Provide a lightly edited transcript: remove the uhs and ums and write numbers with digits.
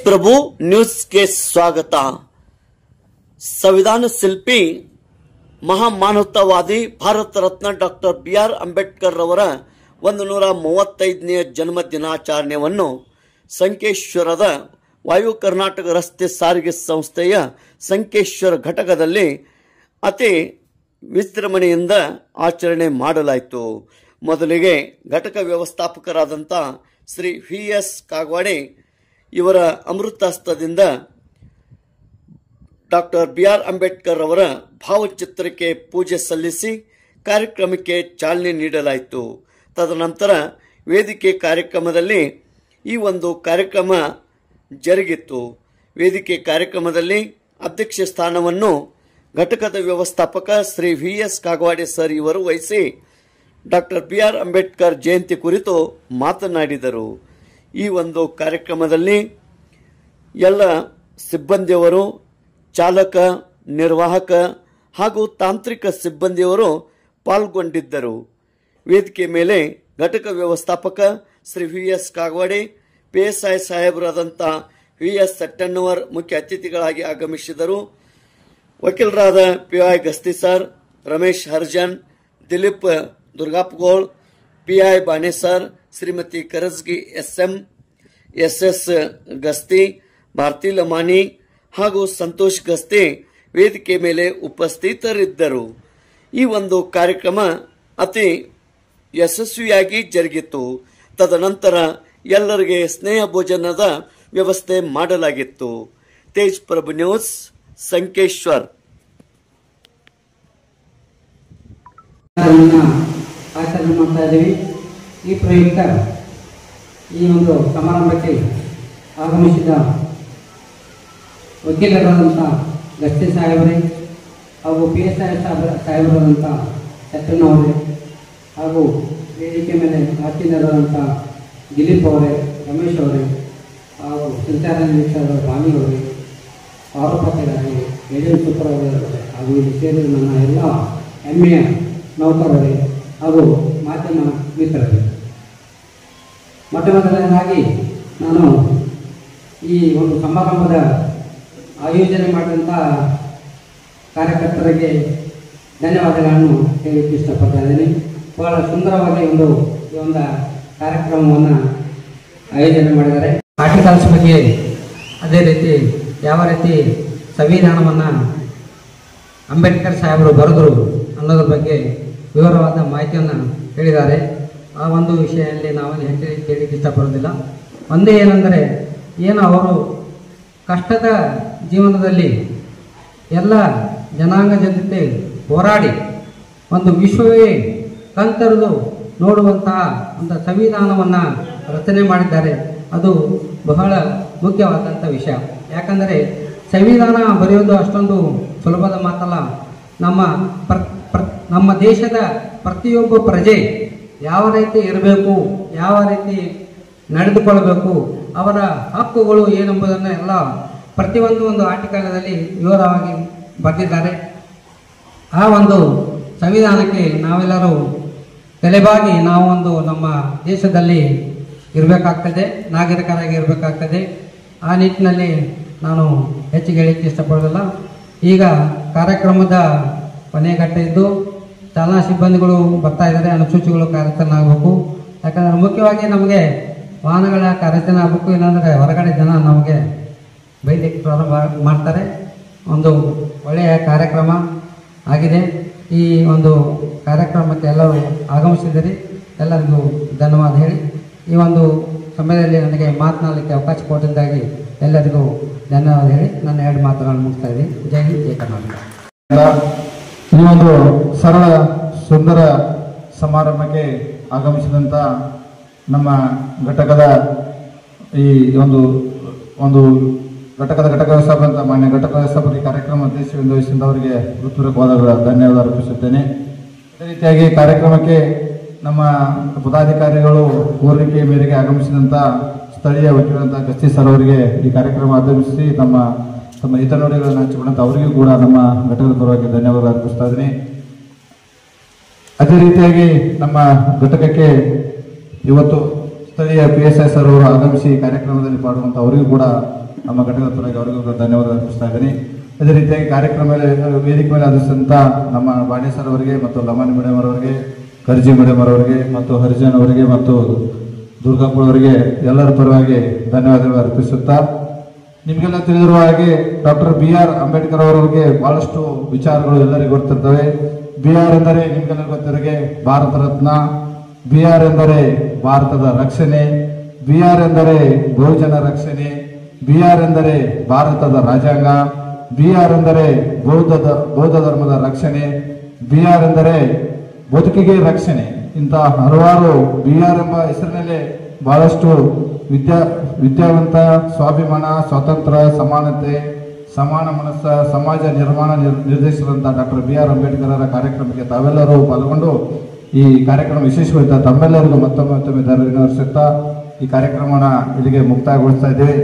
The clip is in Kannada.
ಪ್ರಭು ನ್ಯೂಸ್ಗೆ ಸ್ವಾಗತ. ಸಂವಿಧಾನ ಶಿಲ್ಪಿ ಮಹಾಮಾನವತಾವಾದಿ ಭಾರತ ರತ್ನ ಡಾಕ್ಟರ್ BR ಅಂಬೇಡ್ಕರ್ ಅವರ 135ನೇ ಜನ್ಮ ದಿನಾಚರಣೆಯನ್ನು ಸಂಕೇಶ್ವರದ ವಾಯು ಕರ್ನಾಟಕ ರಸ್ತೆ ಸಾರಿಗೆ ಸಂಸ್ಥೆಯ ಸಂಕೇಶ್ವರ ಘಟಕದಲ್ಲಿ ಅತಿ ವಿಜೃಂಭಣೆಯಿಂದ ಆಚರಣೆ ಮಾಡಲಾಯಿತು. ಮೊದಲಿಗೆ ಘಟಕ ವ್ಯವಸ್ಥಾಪಕರಾದಂಥ ಶ್ರೀ VS ಕಾಗವಾಡೆ ಇವರ ಅಮೃತಾಸ್ತದಿಂದ ಡಾಕ್ಟರ್ BR ಅಂಬೇಡ್ಕರ್ ಅವರ ಭಾವಚಿತ್ರಕ್ಕೆ ಪೂಜೆ ಸಲ್ಲಿಸಿ ಕಾರ್ಯಕ್ರಮಕ್ಕೆ ಚಾಲನೆ ನೀಡಲಾಯಿತು. ತದನಂತರ ವೇದಿಕೆ ಕಾರ್ಯಕ್ರಮದಲ್ಲಿ ಈ ಒಂದು ಕಾರ್ಯಕ್ರಮ ಜರುಗಿತು. ವೇದಿಕೆ ಕಾರ್ಯಕ್ರಮದಲ್ಲಿ ಅಧ್ಯಕ್ಷ ಸ್ಥಾನವನ್ನು ಘಟಕದ ವ್ಯವಸ್ಥಾಪಕ ಶ್ರೀ VS ಕಾಗವಾಡೆ ಸರ್ ಇವರು ವಹಿಸಿ ಡಾಕ್ಟರ್ BR ಅಂಬೇಡ್ಕರ್ ಜಯಂತಿ ಕುರಿತು ಮಾತನಾಡಿದರು. ಈ ಒಂದು ಕಾರ್ಯಕ್ರಮದಲ್ಲಿ ಎಲ್ಲ ಸಿಬ್ಬಂದಿಯವರು, ಚಾಲಕ, ನಿರ್ವಾಹಕ ಹಾಗೂ ತಾಂತ್ರಿಕ ಸಿಬ್ಬಂದಿಯವರು ಪಾಲ್ಗೊಂಡಿದ್ದರು. ವೇದಿಕೆ ಮೇಲೆ ಘಟಕ ವ್ಯವಸ್ಥಾಪಕ ಶ್ರೀ VS ಕಾಗವಾಡೆ, PSI ಸಾಹೇಬರಾದಂಥ VS ಸಟ್ಟಣ್ಣವರ್ ಮುಖ್ಯ ಅತಿಥಿಗಳಾಗಿ ಆಗಮಿಸಿದರು. ವಕೀಲರಾದ PI Gasti sir, Ramesh Harjan, Dilip Durgapagol, PI Bane sir, Shrimati Karajgi SM, SS Gasti, Bharati Lamani ಹಾಗೂ ಸಂತೋಷ್ ಗಸ್ತಿ ವೇದಿಕೆ ಮೇಲೆ ಉಪಸ್ಥಿತರಿದ್ದರು. ಈ ಒಂದು ಕಾರ್ಯಕ್ರಮ ಅತಿ ಯಶಸ್ವಿಯಾಗಿ ಜರುಗಿತು. ತದನಂತರ ಎಲ್ಲರಿಗೆ ಸ್ನೇಹ ಭೋಜನದ ವ್ಯವಸ್ಥೆ ಮಾಡಲಾಗಿತ್ತು. ತೇಜ್ ಪ್ರಭು ನ್ಯೂಸ್, ಸಂಕೇಶ್ವರ್. ಆಚರಣೆ ಮಾಡ್ತಾ ಇದ್ದೀವಿ. ಈ ಪ್ರಯುಕ್ತ ಈ ಒಂದು ಸಮಾರಂಭಕ್ಕೆ ಆಗಮಿಸಿದ ವಕೀಲರಾದಂಥ ಗಸ್ತಿ ಸಾಹೇಬರೇ ಹಾಗೂ PSI ಸಾಹೇಬರಾದಂಥ ಸತ್ತಣ್ಣವರೇ ಹಾಗೂ ವೇದಿಕೆ ಮೇಲೆ ಆಚೀನರಾದಂಥ ದಿಲೀಪ್ ಅವರೇ, ರಮೇಶ್ ಅವರೇ ಹಾಗೂ ಸಂಚಾರ ನಿರೀಕ್ಷಕರ ಬಾಣಿಯವರೇ, ಆರೋಪತೆಗಾರರೇ, ಏಜೆಂಟ್ ಸೂಪರ್ವೈಸರ್ ಹಾಗೂ ಇಲ್ಲಿ ಸೇರಿದ ನನ್ನ ಎಲ್ಲ ಹೆಮ್ಮೆಯ ನೌಕರರೇ ಹಾಗೂ ಮಾಧ್ಯಮ ಮಿತ್ರರೇ, ಮೊದಲನೇದಾಗಿ ನಾನು ಈ ಒಂದು ಸಮಾರಂಭದ ಆಯೋಜನೆ ಮಾಡಿದಂಥ ಕಾರ್ಯಕರ್ತರಿಗೆ ಧನ್ಯವಾದಗಳನ್ನು ಹೇಳಲಿಕ್ಕೆ ಇಷ್ಟಪಡ್ತಾ ಇದ್ದೀನಿ. ಬಹಳ ಸುಂದರವಾಗಿ ಈ ಒಂದು ಕಾರ್ಯಕ್ರಮವನ್ನು ಆಯೋಜನೆ ಮಾಡಿದ್ದಾರೆ. ಆರ್ಟಿಕಲ್ಸ್ ಬಗ್ಗೆ, ಅದೇ ರೀತಿ ಯಾವ ರೀತಿ ಸಂವಿಧಾನವನ್ನು ಅಂಬೇಡ್ಕರ್ ಸಾಹೇಬರು ಬರೆದರು ಅನ್ನೋದ್ರ ಬಗ್ಗೆ ವಿವರವಾದ ಮಾಹಿತಿಯನ್ನು ಹೇಳಿದ್ದಾರೆ. ಆ ಒಂದು ವಿಷಯದಲ್ಲಿ ನಾವಲ್ಲಿ ಹೆಚ್ಚು ಕೇಳಲಿಕ್ಕೆ ಇಷ್ಟಪಡೋದಿಲ್ಲ. ಒಂದೇ ಏನೆಂದರೆ, ಏನು ಅವರು ಕಷ್ಟದ ಜೀವನದಲ್ಲಿ ಎಲ್ಲ ಜನಾಂಗ ಜನತೆ ಹೋರಾಡಿ ಒಂದು ವಿಶ್ವವೇ ಕಣ್ತೆರೆದು ನೋಡುವಂತಹ ಒಂದು ಸಂವಿಧಾನವನ್ನು ರಚನೆ ಮಾಡಿದ್ದಾರೆ. ಅದು ಬಹಳ ಮುಖ್ಯವಾದಂಥ ವಿಷಯ. ಯಾಕಂದರೆ ಸಂವಿಧಾನ ಬರೆಯೋದು ಅಷ್ಟೊಂದು ಸುಲಭದ ಮಾತಲ್ಲ. ನಮ್ಮ ದೇಶದ ಪ್ರತಿಯೊಬ್ಬ ಪ್ರಜೆ ಯಾವ ರೀತಿ ಇರಬೇಕು, ಯಾವ ರೀತಿ ನಡೆದುಕೊಳ್ಳಬೇಕು, ಅವರ ಹಕ್ಕುಗಳು ಏನೆಂಬುದನ್ನು ಎಲ್ಲ ಪ್ರತಿಯೊಂದು ಆರ್ಟಿಕಲ್ನಲ್ಲಿ ವಿವರವಾಗಿ ಬರೆದಿದ್ದಾರೆ. ಆ ಒಂದು ಸಂವಿಧಾನಕ್ಕೆ ನಾವೆಲ್ಲರೂ ತಲೆಬಾಗಿ ನಾವು ನಮ್ಮ ದೇಶದಲ್ಲಿ ಇರಬೇಕಾಗ್ತದೆ, ನಾಗರಿಕರಾಗಿ ಇರಬೇಕಾಗ್ತದೆ. ಆ ನಿಟ್ಟಿನಲ್ಲಿ ನಾನು ಹೆಚ್ಚಿಗೆ ಹೇಳಲಿಕ್ಕೆ ಇಷ್ಟಪಡೋದಿಲ್ಲ. ಈಗ ಕಾರ್ಯಕ್ರಮದ ಕೊನೆಘಟ್ಟ ಇದ್ದು ಚಾಲನಾ ಸಿಬ್ಬಂದಿಗಳು ಬರ್ತಾ ಇದ್ದಾರೆ. ಅನುಸೂಚಿಗಳು ಕಾರ್ಯಾಚರಣೆ ಆಗಬೇಕು. ಯಾಕಂದರೆ ಮುಖ್ಯವಾಗಿ ನಮಗೆ ವಾಹನಗಳ ಕಾರ್ಯಾಚರಣೆ ಆಗಬೇಕು. ಇಲ್ಲಾಂದರೆ ಹೊರಗಡೆ ಜನ ನಮಗೆ ಬೈಲಿಕ್ಕೆ ಪ್ರಾರಂಭ ಮಾಡ್ತಾರೆ. ಒಂದು ಒಳ್ಳೆಯ ಕಾರ್ಯಕ್ರಮ ಆಗಿದೆ. ಈ ಒಂದು ಕಾರ್ಯಕ್ರಮಕ್ಕೆ ಎಲ್ಲರೂ ಆಗಮಿಸಿದ್ದೀರಿ. ಎಲ್ಲರಿಗೂ ಧನ್ಯವಾದ ಹೇಳಿ ಈ ಒಂದು ಸಮಯದಲ್ಲಿ ನನಗೆ ಮಾತನಾಡಲಿಕ್ಕೆ ಅವಕಾಶ ಕೊಟ್ಟಿದ್ದಾಗಿ ಎಲ್ಲರಿಗೂ ಧನ್ಯವಾದ ಹೇಳಿ ನನ್ನ ಎರಡು ಮಾತುಗಳನ್ನು ಮುಗಿಸ್ತಾ ಇದ್ದೀನಿ. ಜೈ ಹಿಂದ್, ಜೈ ಕರ್ನಾಟಕ. ಈ ಒಂದು ಸರಳ ಸುಂದರ ಸಮಾರಂಭಕ್ಕೆ ಆಗಮಿಸಿದಂಥ ನಮ್ಮ ಘಟಕದ ಈ ಒಂದು ಘಟಕ ವ್ಯವಸ್ಥಾಪಕ ಮಾನ್ಯ ಘಟಕ ವ್ಯವಸ್ಥಾಪಕ ಕಾರ್ಯಕ್ರಮ ಉದ್ದೇಶದಿಂದ ವಹಿಸಿದವರಿಗೆ ಹೃತ್ಪೂರ್ವಕವಾದ ಧನ್ಯವಾದ ಅರ್ಪಿಸುತ್ತೇನೆ. ಅದೇ ರೀತಿಯಾಗಿ ಕಾರ್ಯಕ್ರಮಕ್ಕೆ ನಮ್ಮ ಪದಾಧಿಕಾರಿಗಳು ಕೋರಿಕೆ ಮೇರೆಗೆ ಆಗಮಿಸಿದಂಥ ಸ್ಥಳೀಯ ವಕೀಲರಂಥ ಗಸ್ತಿ ಸರ್ ಅವರಿಗೆ ಈ ಕಾರ್ಯಕ್ರಮ ಆಗಮಿಸಿ ತಮ್ಮ ಹಿತನುಡಿಗಳನ್ನು ಹಂಚಿಕೊಂಡಂಥ ಅವರಿಗೂ ಕೂಡ ನಮ್ಮ ಘಟಕದ ಪರವಾಗಿ ಧನ್ಯವಾದ ಅರ್ಪಿಸ್ತಾ ಇದ್ದೀನಿ. ಅದೇ ರೀತಿಯಾಗಿ ನಮ್ಮ ಘಟಕಕ್ಕೆ ಇವತ್ತು ಸ್ಥಳೀಯ PSI ಸರ್ ಅವರು ಆಗಮಿಸಿ ಕಾರ್ಯಕ್ರಮದಲ್ಲಿ ಪಾಲ್ಗೊಂಡು ಅವರಿಗೂ ಕೂಡ ನಮ್ಮ ಘಟಕದ ಪರವಾಗಿ ಅವರಿಗೂ ಧನ್ಯವಾದ ಅರ್ಪಿಸ್ತಾ ಇದ್ದೀನಿ. ಅದೇ ರೀತಿಯಾಗಿ ಕಾರ್ಯಕ್ರಮ ವೇದಿಕೆ ಮೇಲೆ ಆದಿಸಿದಂಥ ನಮ್ಮ ಬಾಂಡೆ ಸರ್ ಅವರಿಗೆ ಮತ್ತು ಲಮಾನಿ ಮೇಡಮ್ ಅವರಿಗೆ, ಕರ್ಜಿ ಮೇಡಮ್ ಅವರಿಗೆ ಮತ್ತು ಹರಿಜನ್ ಅವರಿಗೆ ಮತ್ತು ದುರ್ಗಾಪುರ ಅವರಿಗೆ ಎಲ್ಲರ ಪರವಾಗಿ ಧನ್ಯವಾದಗಳು ಅರ್ಪಿಸುತ್ತಾ, ನಿಮಗೆಲ್ಲ ತಿಳಿದಿರುವ ಹಾಗೆ ಡಾಕ್ಟರ್ BR ಅಂಬೇಡ್ಕರ್ ಅವರಿಗೆ ಬಹಳಷ್ಟು ವಿಚಾರಗಳು ಎಲ್ಲರಿಗೂ ಗೊತ್ತಿರ್ತವೆ. BR ಎಂದರೆ ನಿಮಗೆಲ್ಲ ಗೊತ್ತಿರೋಗೆ ಭಾರತ ರತ್ನ, BR ಎಂದರೆ ಭಾರತದ ರಕ್ಷಣೆ, BR ಎಂದರೆ ಬಹುಜನ ರಕ್ಷಣೆ, BR ಎಂದರೆ ಭಾರತದ ರಾಜ್ಯಾಂಗ, BR ಎಂದರೆ ಬೌದ್ಧ ಧರ್ಮದ ರಕ್ಷಣೆ, BR ಎಂದರೆ ಬದುಕಿಗೆ ರಕ್ಷಣೆ. ಇಂತಹ ಹಲವಾರು BR ಎಂಬ ಹೆಸರಿನಲ್ಲೇ ಬಹಳಷ್ಟು ವಿದ್ಯಾವಂತ, ಸ್ವಾಭಿಮಾನ, ಸ್ವಾತಂತ್ರ್ಯ, ಸಮಾನತೆ, ಸಮಾನ ಮನಸ್ಸ, ಸಮಾಜ ನಿರ್ಮಾಣ ನಿರ್ದೇಶಿಸಿದಂಥ ಡಾಕ್ಟರ್ BR ಅಂಬೇಡ್ಕರ್ ಕಾರ್ಯಕ್ರಮಕ್ಕೆ ತಾವೆಲ್ಲರೂ ಪಾಲ್ಗೊಂಡು ಈ ಕಾರ್ಯಕ್ರಮ ವಿಶೇಷವಾದ ತಮ್ಮೆಲ್ಲರಿಗೂ ಮತ್ತೊಮ್ಮೆ ಧನ್ಯವಾದಿಸುತ್ತಾ ಈ ಕಾರ್ಯಕ್ರಮನ ಇಲ್ಲಿಗೆ ಮುಕ್ತಾಯಗೊಳಿಸ್ತಾ ಇದ್ದೇವೆ.